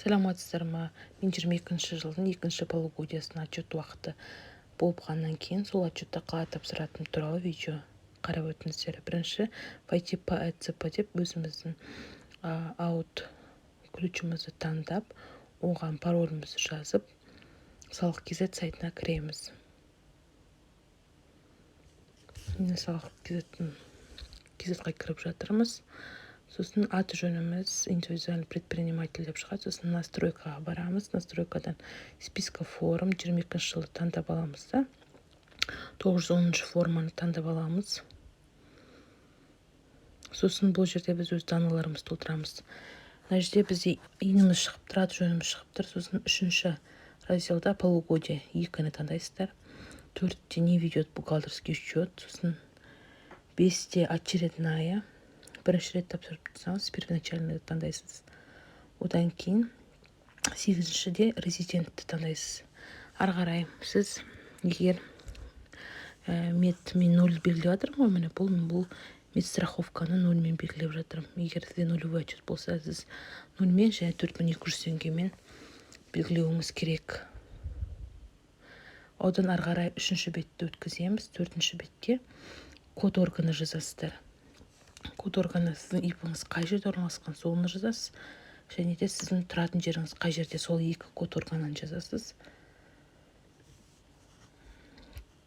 Саламатсыздар ма? Мен 22 жылдың 2 полугодиясына отчет уақыты болып қаннан кейін сол отчетта қалай тапсыратыным туралы видео қарап өтіңіздер. Бірінші войти по ЭЦП деп өзіміздің аут ключімізді таңдап, оған паролімізді жазып, салық KZ сайтына кіреміз. Мен салық KZ-ға кіріп жатырмыз. Сосын аты жөніміз индивидуальный предприниматель деп шығады. Сосын настройкаға барамыз. Настройкадан списка форм 22 жылы таңдап аламыз да. 910 форманы таңдап аламыз. Сосын бұл жерде біз өз даналарымызды толтырамыз. Мына жерде бізде иініміз шығып тұр, аты жөніміз шығып тұр. Сосын 3-ші разделда полугодие 2-ні таңдайсыздар. 4-те не ведет бухгалтерский счет. Сосын 5-те очередная. Бірінші рет тапсырып тұрсаңыз, первоначальный таңдайсыз. Одан кейін 8-шіде резидентті таңдайсыз. Ары қарай сіз егер мен 0 белгілеп жатырмын, міне бұл медстраховканы 0-мен белгілеп жатырмын. Егер сізде нулевой отчет болса, сіз 0-мен және 4200 теңгемен белгілеуіңіз керек. Одан ары қарай 3-ші бетті өткіземіз. 4-ші бетте код органы жазасыздар. Код органы сіздің ИП-іңіз қай жерде орналасқан, соны жазасыз. Және де сіздің тұратын жеріңіз қай жерде, сол 2 код органын жазасыз.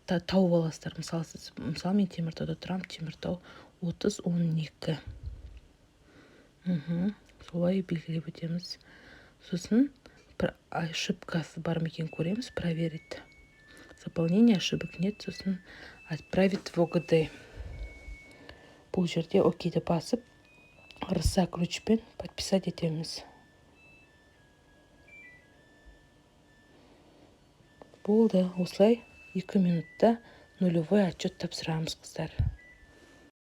Тауып аласыздар. Мысалы мен Теміртауда тұрам, Теміртау 3012. Солай белгілеп өтеміз. Сосын ошибкасы бар ма екен көреміз, проверить. Заполнение ошибок нет. Сосын отправить в ОГД. Бұл жерде окейді басып, РСА ключпен подписать етеміз. Болды. Осылай 2 минутта нулевой отчет тапсырамыз, қыздар.